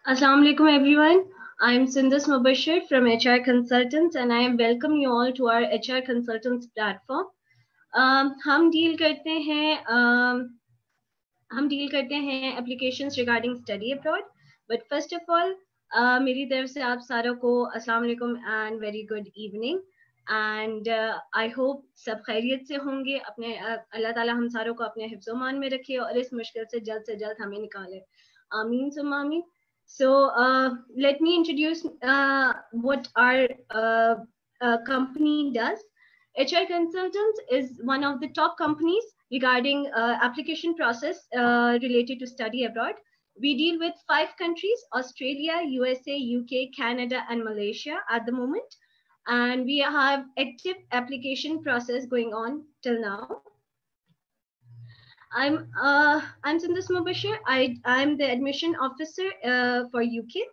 Assalamu alaikum everyone. I'm Sindhus Mubashir from HR Consultants and I welcome you all to our HR Consultants platform. हम deal करते हैं applications regarding study abroad. But first of all, मेरी तरफ से आप सारों को अस्सलाम वालेकुम and very good evening. And I hope सब खैरियत से होंगे. अपने अल्लाह ताला हम सारों को अपने हिफ्ज़-ओ-मान में रखे और इस मुश्किल से जल्द हमें निकाले. आमीन सुम्मा आमीन. So let me introduce what our company does. HR Consultants is one of the top companies regarding application process related to study abroad. We deal with 5 countries: Australia, USA, UK, Canada, and Malaysia at the moment. And we have active application process going on till now. I'm Sindhus Mubashir. I'm the admission officer for UK.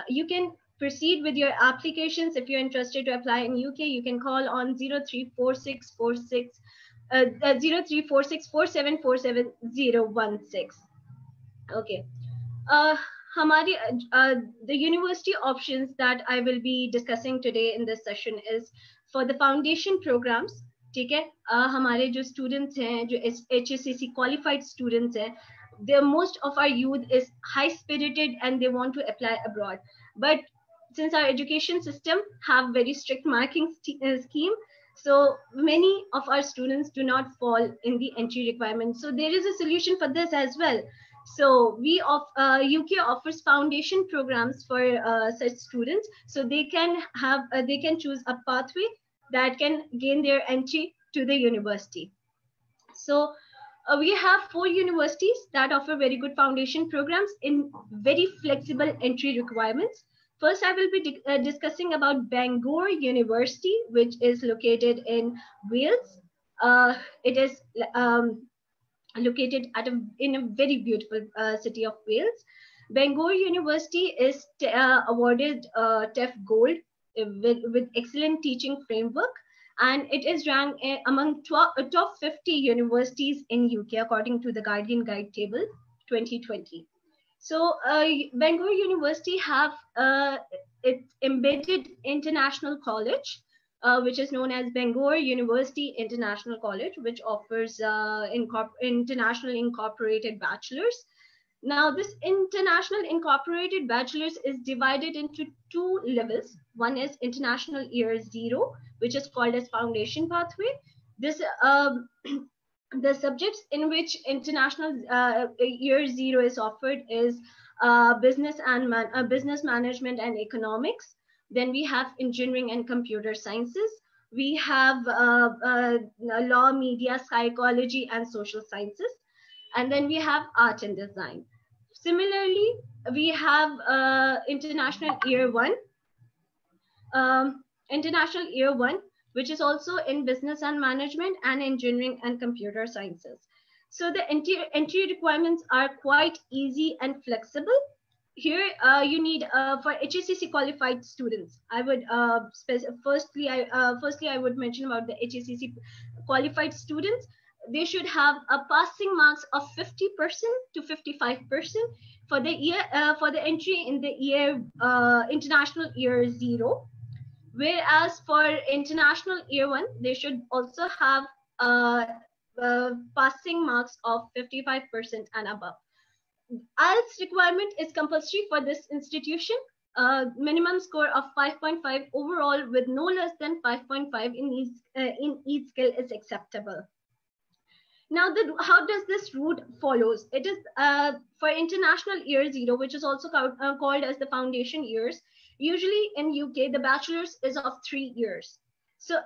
You can proceed with your applications if you're interested to apply in UK. You can call on 034647470016. Okay. The university options that I will be discussing today in this session is for the foundation programs. ठीक है, हमारे जो students हैं, जो HSCC qualified students हैं, most of our youth is high spirited and they want to apply abroad. But since our education system have very strict marking scheme, so many of our students do not fall in the entry requirements. So there is a solution for this as well. So UK offers foundation programs for such students, so they can choose a pathway that can gain their entry to the university. So we have 4 universities that offer very good foundation programs in very flexible entry requirements. First, I will be discussing about Bangor University, which is located in Wales. It is located in a very beautiful city of Wales. Bangor University is awarded TEF Gold with excellent teaching framework, and it is ranked among top 50 universities in UK according to the Guardian Guide Table 2020. So Bangor University have its embedded international college, which is known as Bangor University International College, which offers international incorporated bachelors. Now, this international incorporated bachelor's is divided into 2 levels. One is international year 0, which is called as foundation pathway. This the subjects in which international year 0 is offered is business management and economics. Then we have engineering and computer sciences. We have law, media, psychology, and social sciences. And then we have art and design. Similarly, we have international year 1, which is also in business and management and engineering and computer sciences. So the entry requirements are quite easy and flexible. Here you need for HSCC qualified students. I would firstly I would mention about the HSCC qualified students. They should have a passing marks of 50% to 55% for the year for the entry in the year international year 0. Whereas for international year 1, they should also have passing marks of 55% and above. IELTS requirement is compulsory for this institution. Minimum score of 5.5 overall with no less than 5.5 in each skill is acceptable. Now, how does this route follows? It is for international year 0, which is also called as the foundation years. Usually in UK, the bachelor's is of 3 years. So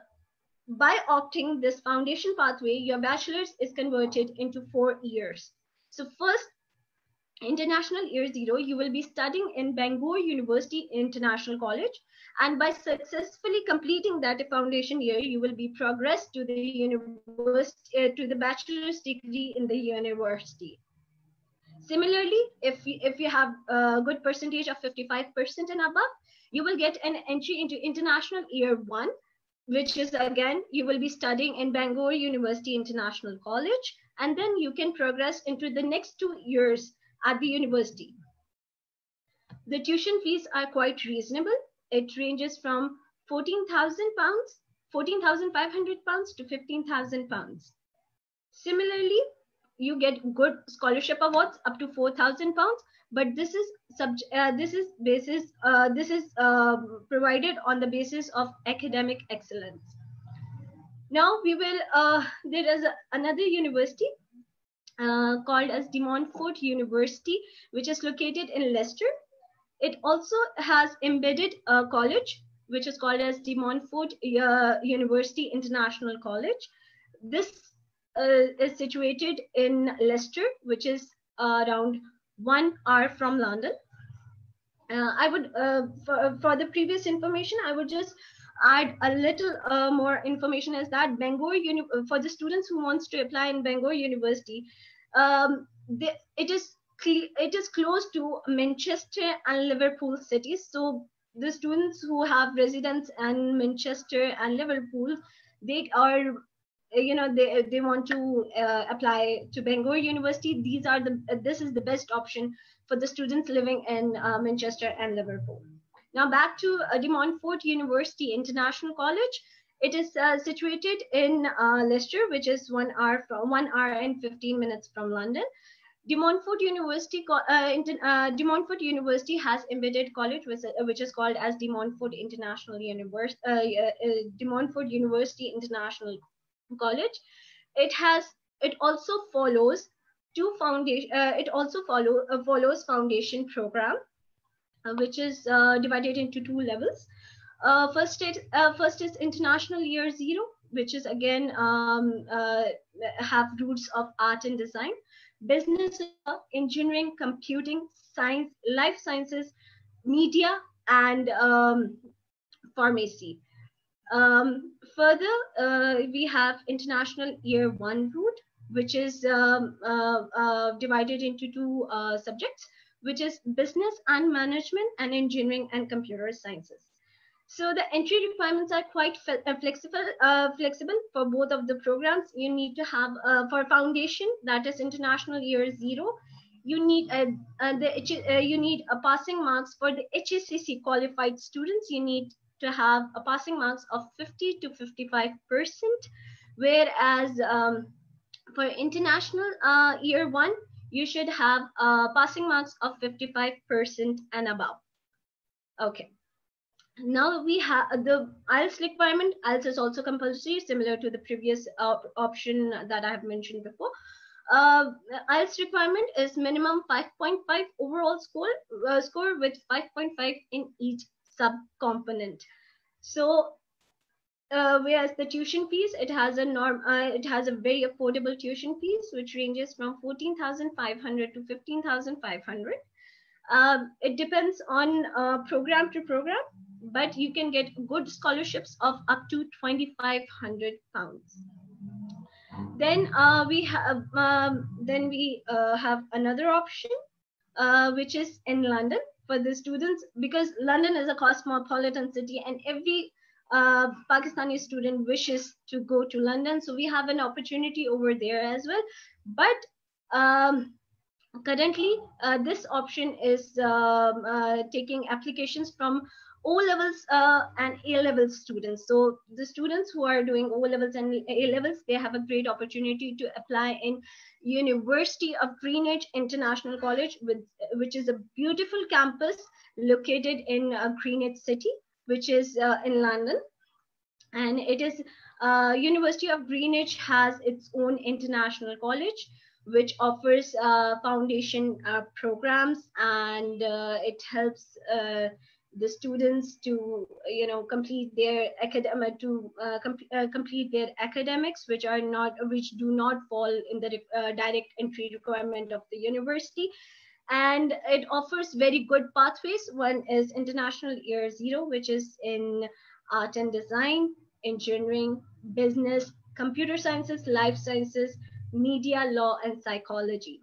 by opting this foundation pathway, your bachelor's is converted into 4 years. So first, international year 0, you will be studying in Bangor University International College, and by successfully completing that foundation year, you will be progressed to the university to the bachelor's degree in the university. Similarly, if you have a good percentage of 55% and above, you will get an entry into International Year 1, which is again, you will be studying in Bangor University International College, and then you can progress into the next 2 years at the university. The tuition fees are quite reasonable. It ranges from £14,000, £14,500 to £15,000. Similarly, you get good scholarship awards up to £4,000, but this is provided on the basis of academic excellence. Now we will. There is another university called as De Montfort University, which is located in Leicester. It also has embedded a college, which is called as De Montfort University International College. This is situated in Leicester, which is around 1 hour from London. I would, for the previous information, I would just add a little more information, is that Bangor, for the students who wants to apply in Bangor University, it is close to Manchester and Liverpool cities. So the students who have residence in Manchester and Liverpool, they are, they want to apply to Bangor University. This is the best option for the students living in Manchester and Liverpool. Now back to De Montfort University International College. It is situated in Leicester, which is 1 hour and 15 minutes from London. De Montfort University has embedded college, which is called as De Montfort International University. De Montfort University International College. It also follows follows foundation program, which is divided into 2 levels. First is International Year 0, which is again have roots of art and design, business, engineering, computing, science, life sciences, media, and pharmacy. Further, we have International Year 1 route, which is divided into 2 subjects, which is business and management and engineering and computer sciences. So the entry requirements are quite flexible for both of the programs. You need to have, for foundation, that is International Year 0, you need a passing marks for the HSCC qualified students. You need to have a passing marks of 50 to 55%, whereas for International Year 1, you should have passing marks of 55% and above. Okay. Now we have the IELTS requirement. IELTS is also compulsory, similar to the previous option that I have mentioned before. IELTS requirement is minimum 5.5 overall score with 5.5 in each sub-component. So whereas the tuition fees, it has a very affordable tuition fees, which ranges from 14,500 to 15,500. It depends on program to program, but you can get good scholarships of up to £2,500. Then we have another option, which is in London for the students, because London is a cosmopolitan city, and every Pakistani student wishes to go to London. So we have an opportunity over there as well. But currently, this option is taking applications from O-levels and A-level students. So the students who are doing O-levels and A-levels, they have a great opportunity to apply in University of Greenwich International College, which is a beautiful campus located in Greenwich City, which is in London. And it is University of Greenwich has its own international college, which offers foundation programs, and it helps the students to complete their academics, which do not fall in the direct entry requirement of the university. And it offers very good pathways. One is International Year 0, which is in art and design, engineering, business, computer sciences, life sciences, media, law, and psychology.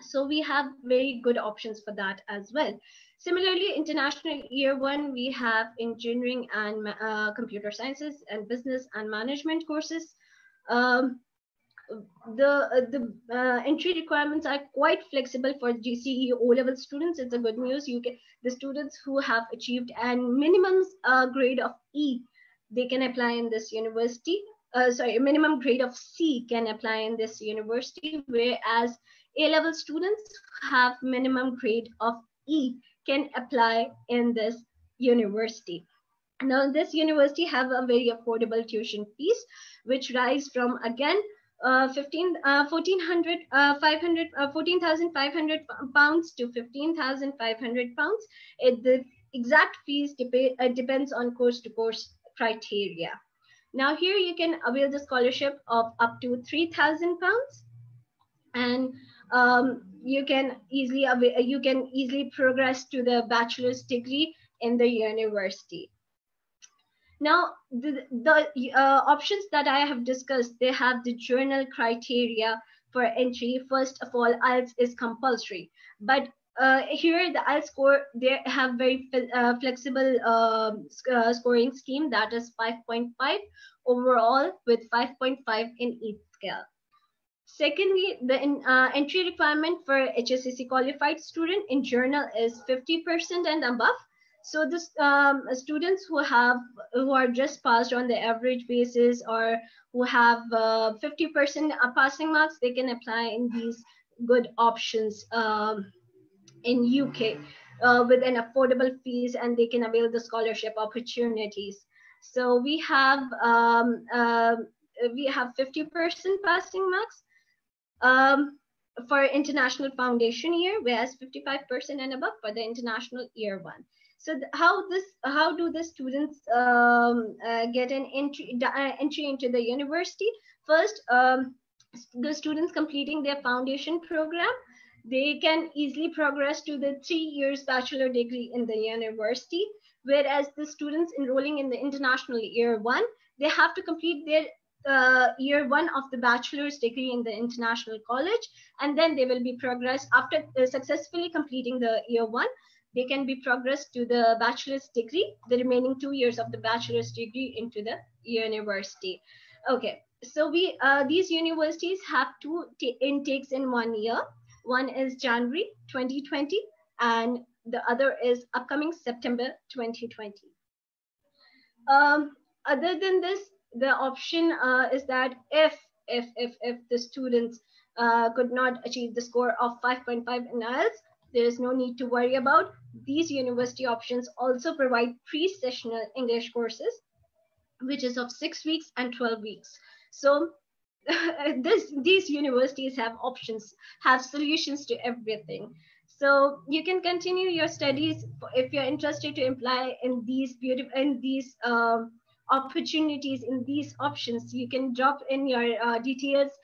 So we have very good options for that as well. Similarly, international year one, we have engineering and computer sciences and business and management courses. Um, the entry requirements are quite flexible for GCE O-level students. It's a good news. You can, the students who have achieved an minimum grade of E, they can apply in this university. Sorry, minimum grade of C can apply in this university, whereas A-level students have minimum grade of E can apply in this university. Now, this university have a very affordable tuition fees, which rise from again 14,500 pounds to 15,500 pounds. The exact fees depends on course to course criteria. Now here you can avail the scholarship of up to 3,000 pounds, and you can easily progress to the bachelor's degree in the university. Now, the options that I have discussed, they have the journal criteria for entry. First of all, IELTS is compulsory, but here the IELTS score, they have very flexible scoring scheme, that is 5.5 overall with 5.5 in each scale. Secondly, the entry requirement for HSCC qualified student in journal is 50% and above. So this students who are just passed on the average basis, or who have 50% passing marks, they can apply in these good options in UK with an affordable fees, and they can avail the scholarship opportunities. So we have 50% passing marks for international foundation year, whereas 55% and above for the international year one. So how do the students get an entry into the university? First, the students completing their foundation program, they can easily progress to the 3 years bachelor degree in the university, whereas the students enrolling in the international year one, they have to complete their year one of the bachelor's degree in the international college, and then they will be progressed after successfully completing the year one. They can be progressed to the bachelor's degree, the remaining 2 years of the bachelor's degree into the university. Okay, so these universities have two intakes in 1 year. One is January 2020, and the other is upcoming September 2020. Other than this, the option is that if the students could not achieve the score of 5.5 in IELTS, there is no need to worry about. These university options also provide pre-sessional English courses, which is of 6 weeks and 12 weeks. So these universities have options, have solutions to everything. So you can continue your studies if you're interested to apply in these opportunities, in these options. You can drop in your details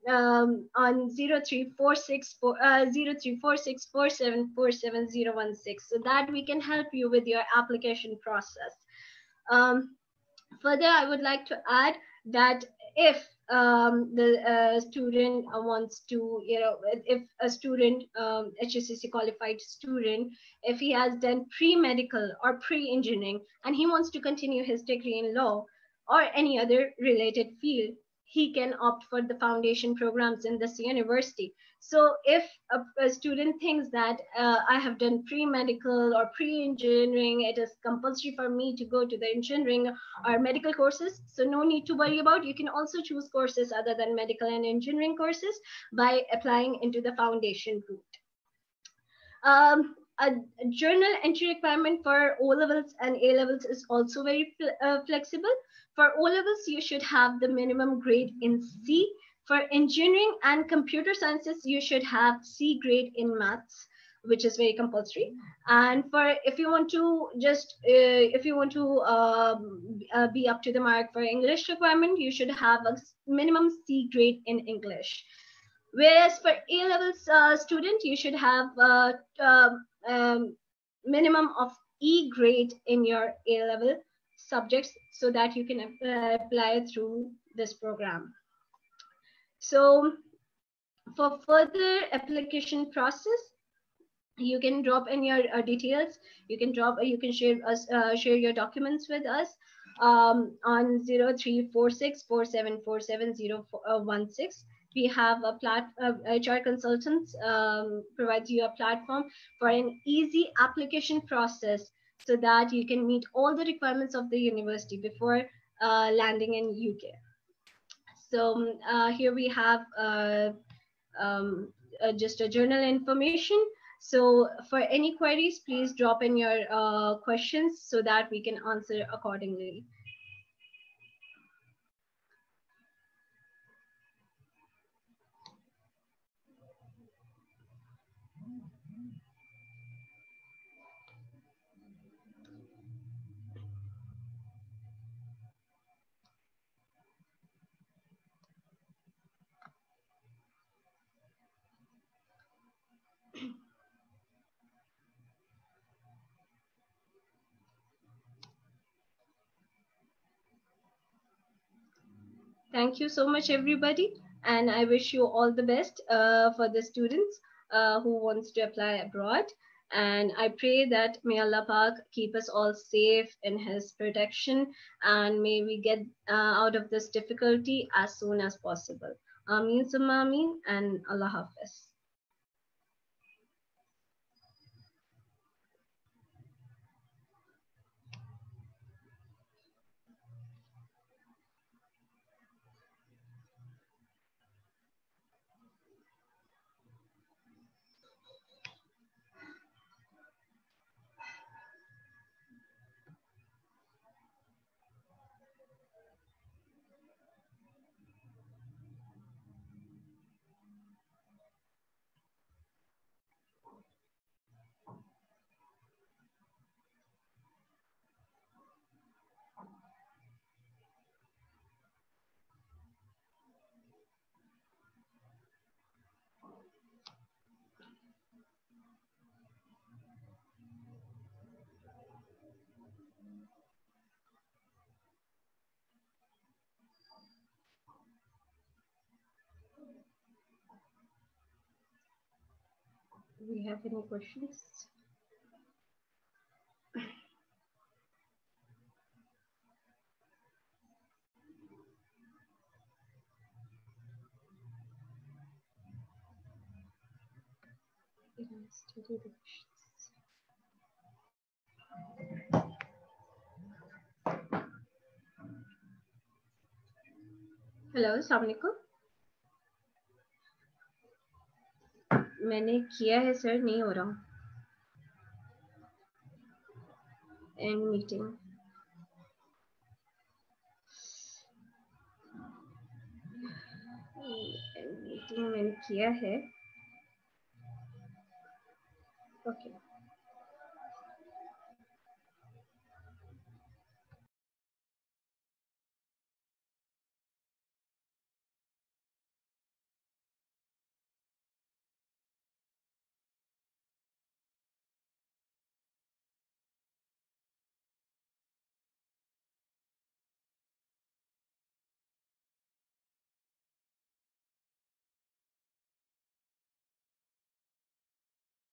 on 034647474016, so that we can help you with your application process. Further, I would like to add that if the student wants to, if a student, HSCC qualified student, if he has done pre-medical or pre-engineering and he wants to continue his degree in law or any other related field, he can opt for the foundation programs in this university. So if a student thinks that I have done pre-medical or pre-engineering, it is compulsory for me to go to the engineering or medical courses, so no need to worry about. You can also choose courses other than medical and engineering courses by applying into the foundation route. A journal entry requirement for O-levels and A-levels is also very flexible. For O-levels, you should have the minimum grade in C. For engineering and computer sciences, you should have C grade in maths, which is very compulsory. And for if you want to be up to the mark for English requirement, you should have a minimum C grade in English. Whereas for A-levels student, you should have minimum of E grade in your A-level subjects, so that you can apply through this program. So For further application process, you can drop in your details. You can share your documents with us on 034647470016. We have a HR consultants provides you a platform for an easy application process, so that you can meet all the requirements of the university before landing in UK. So here we have just a journal information. So for any queries, please drop in your questions so that we can answer accordingly. Thank you so much, everybody. And I wish you all the best for the students who wants to apply abroad. And I pray that may Allah Pak keep us all safe in His protection, and may we get out of this difficulty as soon as possible. Ameen summa ameen, and Allah Hafiz. Do we have any questions? Hello, अस्सलाम वालेकुम। मैंने किया है sir, नहीं हो रहा and meeting. Meeting मैंने किया है। ओके।